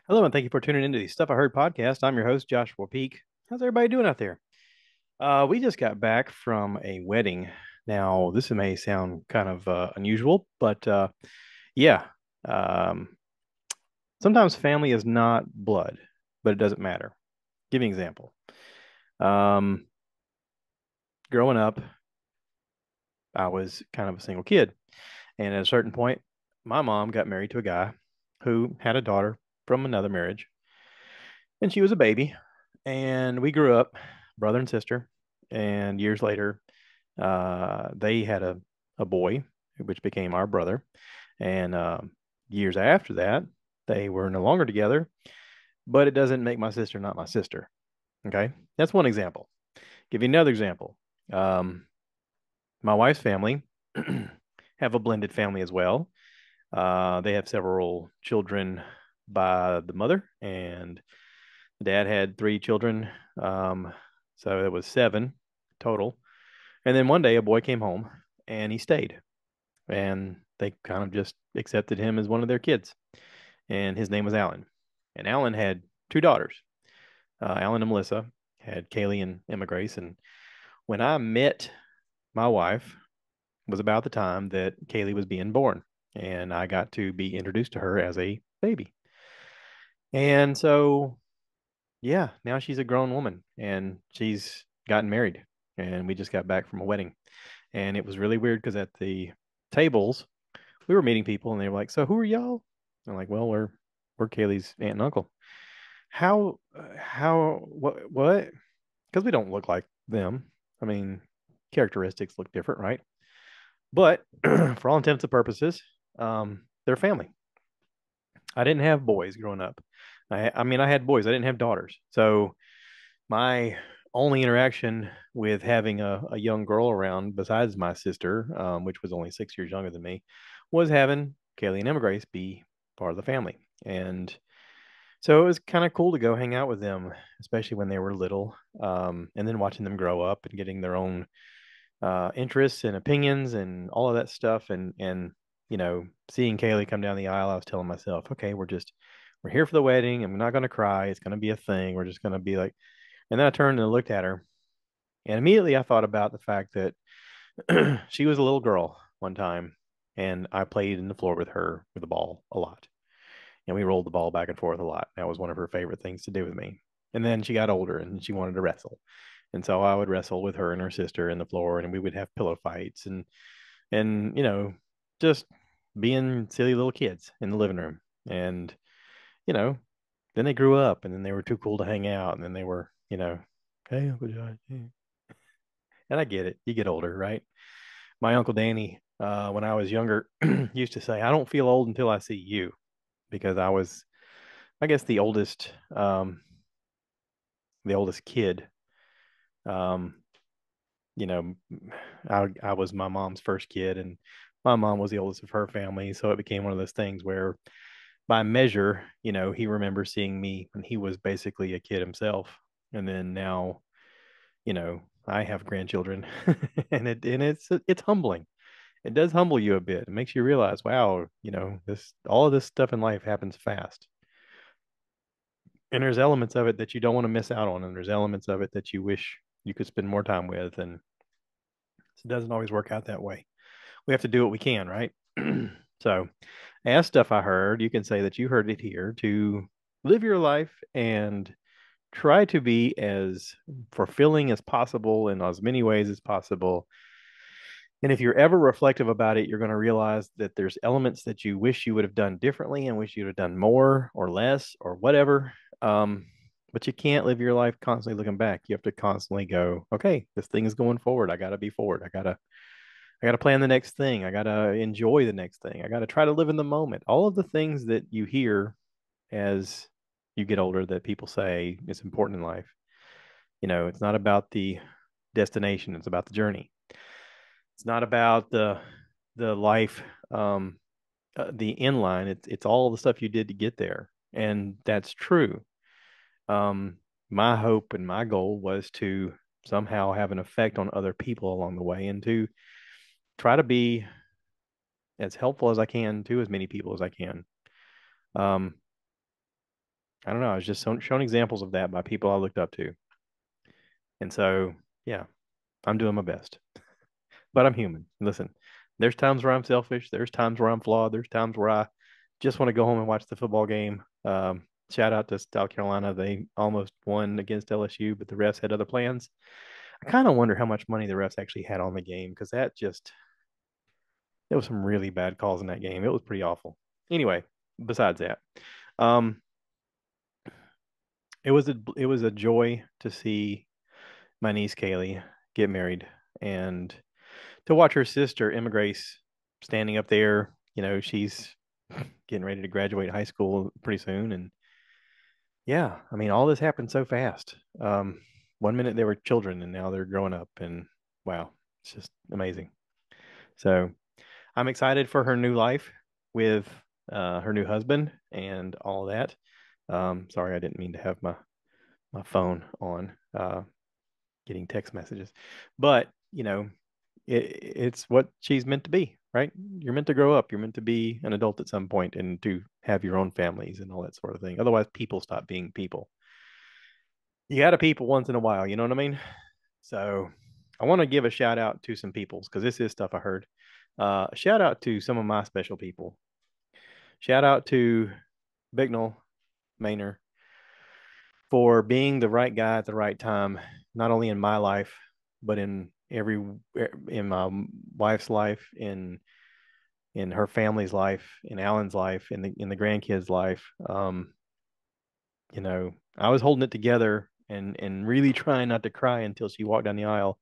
Hello, and thank you for tuning into the Stuff I Heard podcast. I'm your host, Joshua Peak. How's everybody doing out there? We just got back from a wedding. Now, this may sound kind of unusual, but yeah, um, sometimes family is not blood, but it doesn't matter. Give me an example. Um, Growing up, I was kind of a single kid, and at a certain point, my mom got married to a guy who had a daughter from another marriage, and she was a baby, and we grew up brother and sister. And years later, they had a boy, which became our brother. And years after that, they were no longer together, but it doesn't make my sister not my sister. Okay. That's one example. Give you another example. Um, my wife's family have a blended family as well. They have several children by the mother, and the dad had three children. Um, so it was seven total. And then one day a boy came home and he stayed, and they kind of just accepted him as one of their kids. And his name was Alan. And Alan had two daughters. Alan and Melissa had Kaylee and Emma Grace. And when I met my wife, was about the time that Kaylee was being born, and I got to be introduced to her as a baby. And so, yeah, now she's a grown woman and she's gotten married. And we just got back from a wedding. And it was really weird because at the tables, we were meeting people and they were like, "So who are y'all?" I'm like, "Well, we're Kaylee's aunt and uncle." What? Because we don't look like them. I mean, characteristics look different, right? But for all intents and purposes, they're family. I didn't have boys growing up. I mean, I had boys. I didn't have daughters. So my only interaction with having a young girl around, besides my sister, which was only 6 years younger than me, was having Kaylee and Emma Grace be part of the family. And so it was kind of cool to go hang out with them, especially when they were little, and then watching them grow up and getting their own interests and opinions and all of that stuff. And seeing Kaylee come down the aisle, I was telling myself, okay, we're here for the wedding. I'm not going to cry. It's going to be a thing. We're just going to be like. And then I turned and looked at her, and immediately I thought about the fact that she was a little girl one time, and I played in the floor with her with the ball a lot. And we rolled the ball back and forth a lot. That was one of her favorite things to do with me. And then she got older and she wanted to wrestle. And so I would wrestle with her and her sister in the floor, and we would have pillow fights and just being silly little kids in the living room. And, you know, then they grew up and then they were too cool to hang out. And then they were, "Hey, Uncle Josh." Hey. And I get it. You get older, right? My Uncle Danny, when I was younger, used to say, "I don't feel old until I see you," because I was, I guess, the oldest kid. Um, you know, I was my mom's first kid, and my mom was the oldest of her family, so it became one of those things where, by measure, he remembers seeing me when he was basically a kid himself, and then now, I have grandchildren, and it's humbling. It does humble you a bit. It makes you realize, wow, this all of this stuff in life happens fast. And there's elements of it that you don't want to miss out on, and there's elements of it that you wish you could spend more time with, and it doesn't always work out that way. We have to do what we can, right? So, as stuff I heard, you can say that you heard it here, to live your life and try to be as fulfilling as possible in as many ways as possible. And if you're ever reflective about it, you're going to realize that there's elements that you wish you would have done differently and wish you'd have done more or less or whatever. But you can't live your life constantly looking back. You have to constantly go, okay, this thing is going forward. I got to be forward. I got to plan the next thing. I got to enjoy the next thing. I got to try to live in the moment. All of the things that you hear as you get older that people say is important in life. It's not about the destination, it's about the journey. It's not about the life, the inline. It's all the stuff you did to get there, and that's true. Um, my hope and my goal was to somehow have an effect on other people along the way, and to try to be as helpful as I can to as many people as I can. Um, I don't know. I was just shown examples of that by people I looked up to. And so, yeah, I'm doing my best, but I'm human. Listen, there's times where I'm selfish. There's times where I'm flawed. There's times where I just want to go home and watch the football game. Shout out to South Carolina. They almost won against LSU, but the refs had other plans. I kind of wonder how much money the refs actually had on the game because there was some really bad calls in that game. It was pretty awful. Anyway, besides that, um, it was a joy to see my niece Kaylee get married and to watch her sister Emma Grace standing up there. She's getting ready to graduate high school pretty soon, and yeah, I mean, all this happened so fast. One minute they were children, and now they're growing up, and wow, it's just amazing. So I'm excited for her new life with her new husband and all that. Sorry, I didn't mean to have my phone on, getting text messages, but it's what she's meant to be, right? You're meant to grow up. You're meant to be an adult at some point and to have your own families and all that sort of thing. Otherwise, people stop being people. You got to people once in a while. You know what I mean? So I want to give a shout out to some peoples because this is stuff I heard. Shout out to some of my special people. Shout out to Bicknell Maynor for being the right guy at the right time, not only in my life, but in my wife's life, in her family's life, in Alan's life, in the grandkids' life. I was holding it together and really trying not to cry until she walked down the aisle.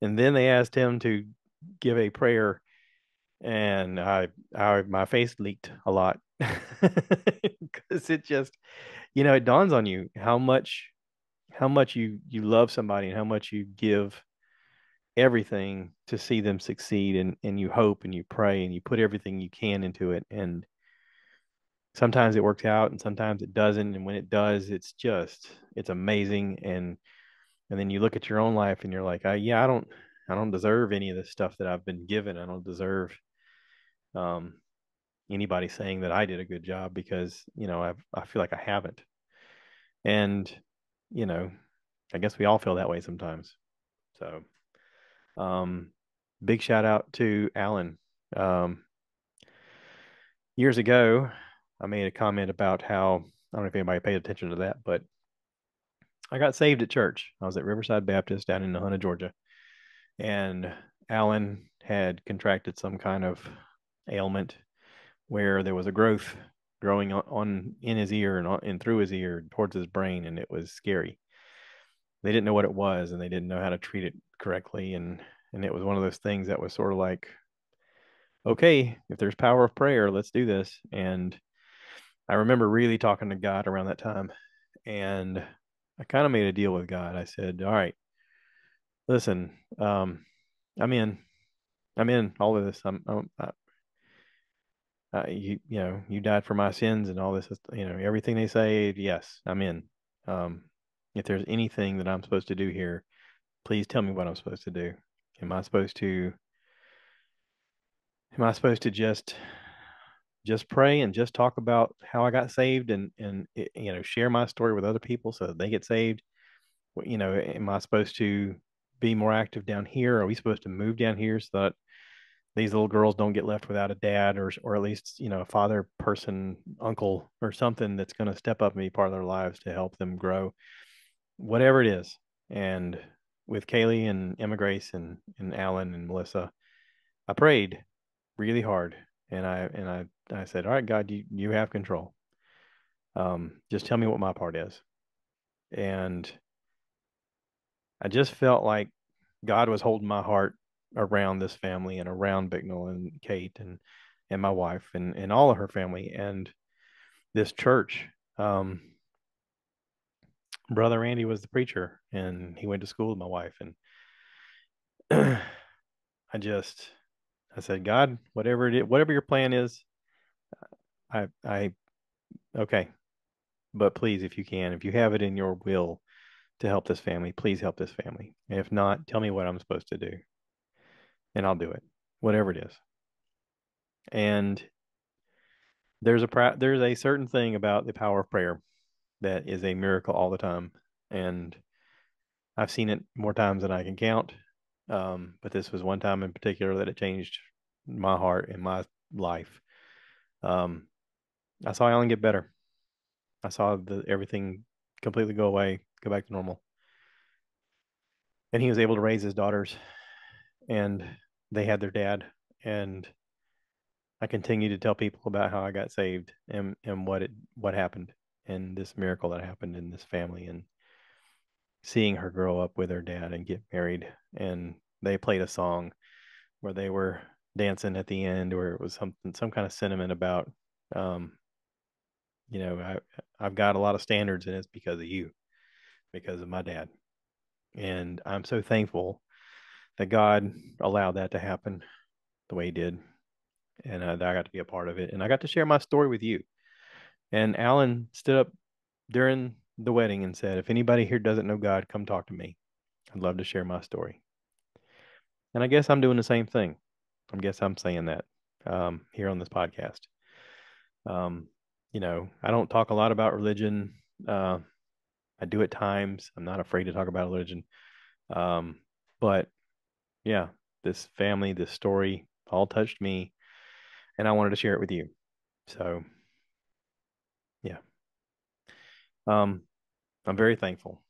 And then they asked him to give a prayer, and I my face leaked a lot because it just, it dawns on you how much you love somebody and how much you give everything to see them succeed, and you hope and you pray and you put everything you can into it, and sometimes it works out and sometimes it doesn't, and when it does, it's amazing. And then you look at your own life and you're like, yeah, I don't deserve any of the stuff that I've been given. I don't deserve um anybody saying that I did a good job because I feel like I haven't. And you know I guess we all feel that way sometimes. So um big shout out to Alan. um Years ago I made a comment about how, I don't know if anybody paid attention to that, but I got saved at church. I was at Riverside Baptist down in Nahunta, Georgia, and Alan had contracted some kind of ailment where there was a growth growing on in his ear and through his ear towards his brain, and it was scary. They didn't know what it was, and they didn't know how to treat it correctly, and it was one of those things that was sort of like, okay, if there's power of prayer, let's do this. And I remember really talking to God around that time, and I kind of made a deal with God. I said, all right, listen, I'm in. I'm in all of this. You died for my sins and all this, everything they say. Yes, I'm in. Um, if there's anything that I'm supposed to do here, please tell me what I'm supposed to do. Am I supposed to, am I supposed to just pray and just talk about how I got saved and share my story with other people so that they get saved? Am I supposed to be more active down here? Are we supposed to move down here so that these little girls don't get left without a dad, or at least a father person, uncle or something that's going to step up and be part of their lives to help them grow, whatever it is. And with Kaylee and Emma Grace and Alan and Melissa, I prayed really hard, and I said, all right, God, you have control. Just tell me what my part is. And I just felt like God was holding my heart around this family and around Bicknell and Kate and my wife and all of her family and this church. Brother Randy was the preacher, and he went to school with my wife. And I just I said, God, whatever it is, whatever your plan is, I okay, but please, if you can, if you have it in your will to help this family, please help this family. If not, tell me what I'm supposed to do, and I'll do it, whatever it is. And there's a certain thing about the power of prayer. that is a miracle all the time. And I've seen it more times than I can count. But this was one time in particular that it changed my heart and my life. Um, I saw Alan get better. I saw everything completely go away, go back to normal. And he was able to raise his daughters, and they had their dad. And I continue to tell people about how I got saved and what happened and this miracle that happened in this family, and seeing her grow up with her dad and get married. And they played a song where they were dancing at the end, where it was some kind of sentiment about, um, I've got a lot of standards, and it's because of you, because of my dad. And I'm so thankful that God allowed that to happen the way he did. And that I got to be a part of it. And I got to share my story with you. And Alan stood up during the wedding and said, if anybody here doesn't know God, come talk to me. I'd love to share my story. And I guess I'm doing the same thing. I guess I'm saying that here on this podcast. Um, I don't talk a lot about religion. Uh, I do at times. I'm not afraid to talk about religion. Um, but yeah, this family, this story all touched me, and I wanted to share it with you. So yeah, um, I'm very thankful.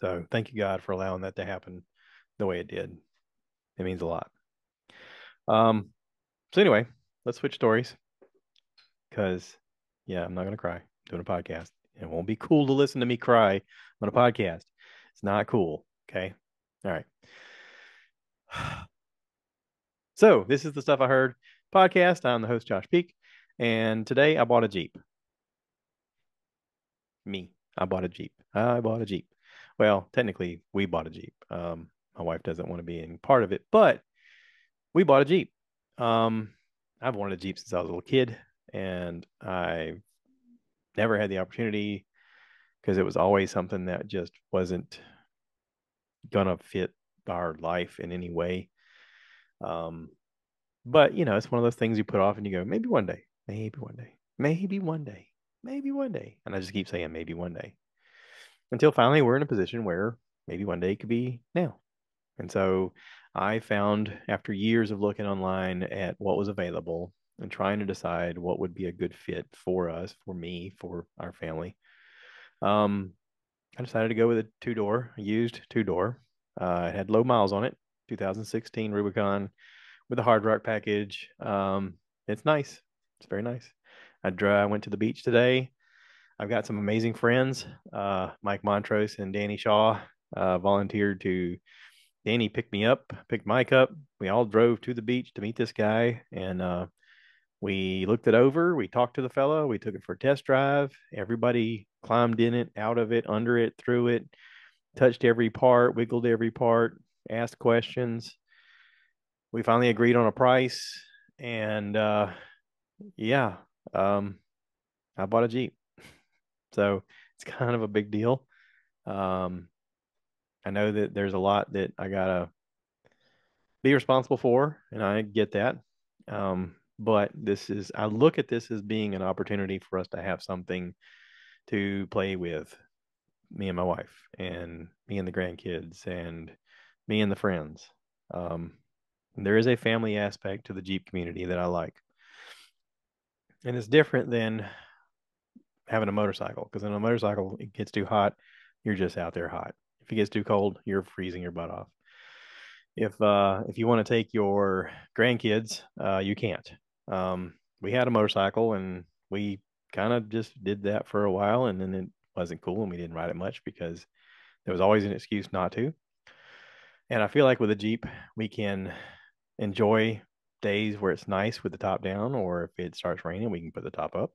So thank you, God, for allowing that to happen the way it did. It means a lot. Um, so anyway, let's switch stories because yeah, I'm not gonna cry. I'm doing a podcast. It won't be cool to listen to me cry on a podcast. It's not cool. Okay. All right. So this is the stuff I heard podcast. I'm the host, Josh Peak, and today I bought a Jeep. Me, I bought a Jeep. I bought a Jeep. Well, technically, we bought a Jeep. My wife doesn't want to be in part of it, but we bought a Jeep. Um, I've wanted a Jeep since I was a little kid, and I never had the opportunity because it was always something that just wasn't gonna fit our life in any way. Um, but it's one of those things you put off and you go, maybe one day, maybe one day, maybe one day, maybe one day. And I just keep saying maybe one day until finally we're in a position where maybe one day could be now. And so I found after years of looking online at what was available and trying to decide what would be a good fit for us, for me, for our family, um, I decided to go with a two-door, a used two-door. It had low miles on it, 2016 Rubicon with a hard rock package. It's nice. It's very nice. I went to the beach today. I've got some amazing friends. Mike Montrose and Danny Shaw volunteered to. Danny picked me up, picked Mike up. We all drove to the beach to meet this guy, and we looked it over. We talked to the fellow. We took it for a test drive. Everybody climbed in it, out of it, under it, through it, touched every part, wiggled every part, asked questions. We finally agreed on a price, and yeah, um, I bought a Jeep. So it's kind of a big deal. Um, I know that there's a lot that I gotta be responsible for, and I get that. But I look at this as being an opportunity for us to have something to play with, me and my wife, and me and the grandkids, and me and the friends. Um, there is a family aspect to the Jeep community that I like. And it's different than having a motorcycle, because in a motorcycle, it gets too hot, you're just out there hot. If it gets too cold, you're freezing your butt off. If you want to take your grandkids, you can't. We had a motorcycle and we kind of just did that for a while, and then it wasn't cool and we didn't ride it much because there was always an excuse not to. And I feel like with a Jeep, we can enjoy days where it's nice with the top down, or if it starts raining, we can put the top up,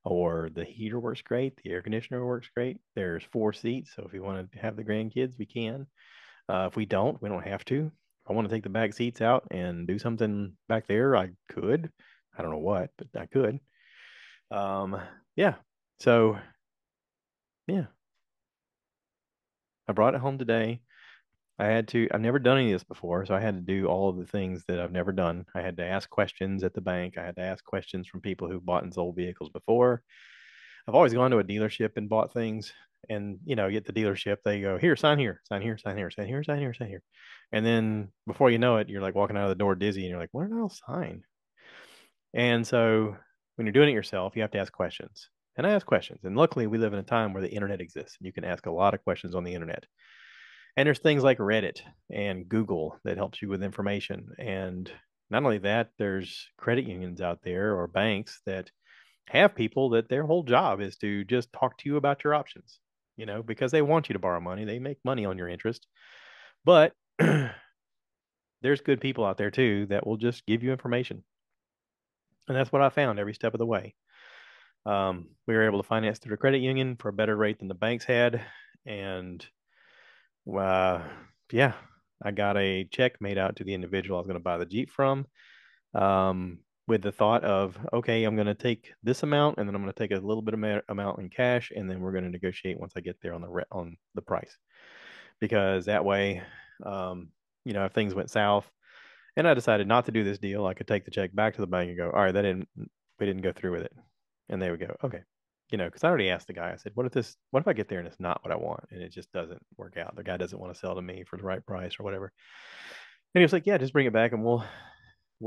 or the heater works great, the air conditioner works great. There's 4 seats, so if we want to have the grandkids, we can. If we don't have to. If I want to take the back seats out and do something back there, I could. I don't know what, but I could. Um, yeah. So yeah, I brought it home today. I've never done any of this before, so I had to do all of the things that I've never done. I had to ask questions at the bank. I had to ask questions from people who bought and sold vehicles before. I've always gone to a dealership and bought things, and get the dealership, they go, here, sign here, sign here, sign here, sign here, sign here, sign here. And then before you know it, you're like walking out of the door dizzy and you're like, what did I sign? And so when you're doing it yourself, you have to ask questions. And I ask questions. And luckily we live in a time where the internet exists and you can ask a lot of questions on the internet. And there's things like Reddit and Google that helps you with information. And not only that, there's credit unions out there or banks that have people that their whole job is to just talk to you about your options, because they want you to borrow money. They make money on your interest. But there's good people out there too that will just give you information. And that's what I found every step of the way. We were able to finance through the credit union for a better rate than the banks had. And uh, yeah, I got a check made out to the individual I was going to buy the Jeep from, with the thought of, okay, I'm going to take this amount and then I'm going to take a little bit of amount in cash, and then we're going to negotiate once I get there on the price, because that way, um, if things went south and I decided not to do this deal, I could take the check back to the bank and go, all right, we didn't go through with it, and they would go, okay. Because I already asked the guy, I said, what if I get there and it's not what I want and it just doesn't work out? The guy doesn't want to sell to me for the right price or whatever. And he was like, yeah, just bring it back and we'll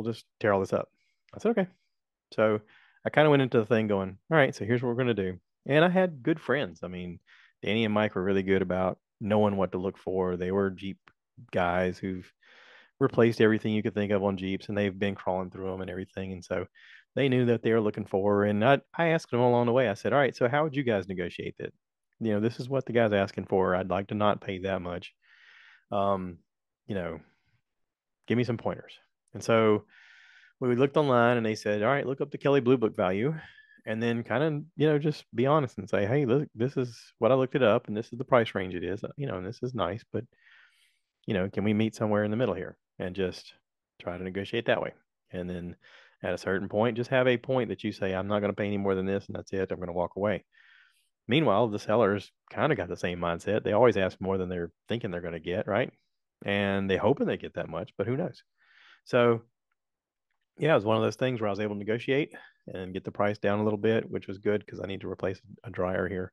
just tear all this up. I said, okay. So I kind of went into the thing going, all right, so here's what we're going to do. And I had good friends. I mean, Danny and Mike were really good about knowing what to look for. They were Jeep guys who've replaced everything you could think of on Jeeps, and they've been crawling through them and everything. And so they knew that they were looking for. And I asked them along the way, I said, all right, so how would you guys negotiate that? This is what the guy's asking for. I'd like to not pay that much. Um, you know, give me some pointers. And so we looked online and they said, all right, look up the Kelley Blue Book value and then kind of, just be honest and say, hey, look, this is what I looked it up and this is the price range it is, and this is nice, but, can we meet somewhere in the middle here and just try to negotiate that way? And then at a certain point, just have a point that you say, I'm not going to pay any more than this and that's it. I'm going to walk away. Meanwhile, the sellers kind of got the same mindset. They always ask more than they're thinking they're going to get, right? And they hoping they get that much, but who knows? So yeah, it was one of those things where I was able to negotiate and get the price down a little bit, which was good because I need to replace a dryer here.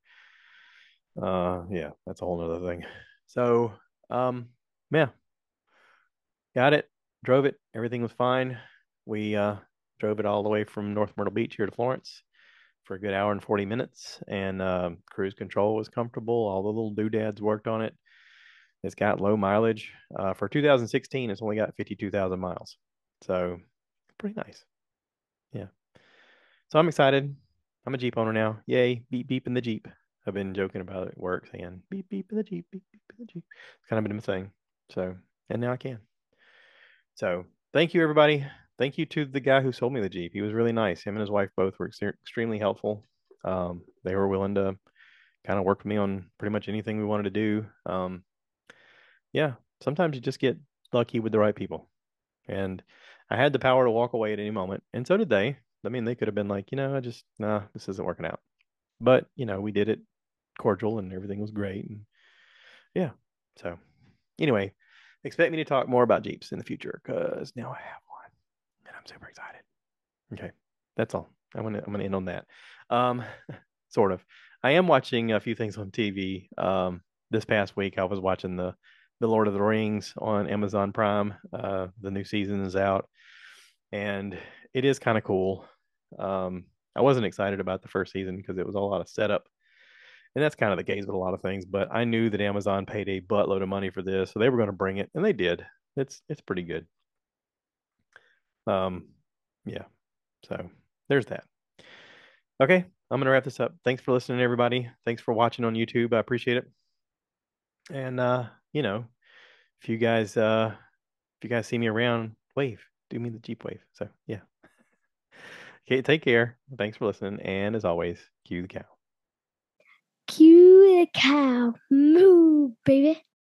Yeah, that's a whole nother thing. So, um, yeah, got it, drove it, everything was fine. We drove it all the way from North Myrtle Beach here to Florence for a good hour and 40 minutes, and cruise control was comfortable. All the little doodads worked on it. It's got low mileage. For 2016, it's only got 52,000 miles. So, pretty nice. Yeah. So I'm excited. I'm a Jeep owner now. Yay, beep beep in the Jeep. I've been joking about it at work saying beep beep in the Jeep, beep beep in the Jeep. It's kind of been a thing. So, and now I can. So thank you, everybody. Thank you to the guy who sold me the Jeep. He was really nice. Him and his wife both were extremely helpful. They were willing to kind of work with me on pretty much anything we wanted to do. Yeah, sometimes you just get lucky with the right people. And I had the power to walk away at any moment, and so did they. I mean, they could have been like, I just, nah, this isn't working out. But, we did it cordial and everything was great. And yeah. So anyway, expect me to talk more about Jeeps in the future because now I have one and I'm super excited. Okay. That's all. I'm gonna end on that. Um, sort of. I am watching a few things on TV. This past week I was watching the Lord of the Rings on Amazon Prime. The new season is out and it is kind of cool. I wasn't excited about the first season because it was a lot of setup, and that's kind of the case with a lot of things. But I knew that Amazon paid a buttload of money for this, so they were going to bring it, and they did. It's pretty good. Um, yeah. So there's that. Okay, I'm gonna wrap this up. Thanks for listening, everybody. Thanks for watching on YouTube. I appreciate it. And if you guys see me around, wave. Do me the Jeep wave. So yeah. Okay, take care. Thanks for listening. And as always, cue the cow. Cue the cow. Moo, baby.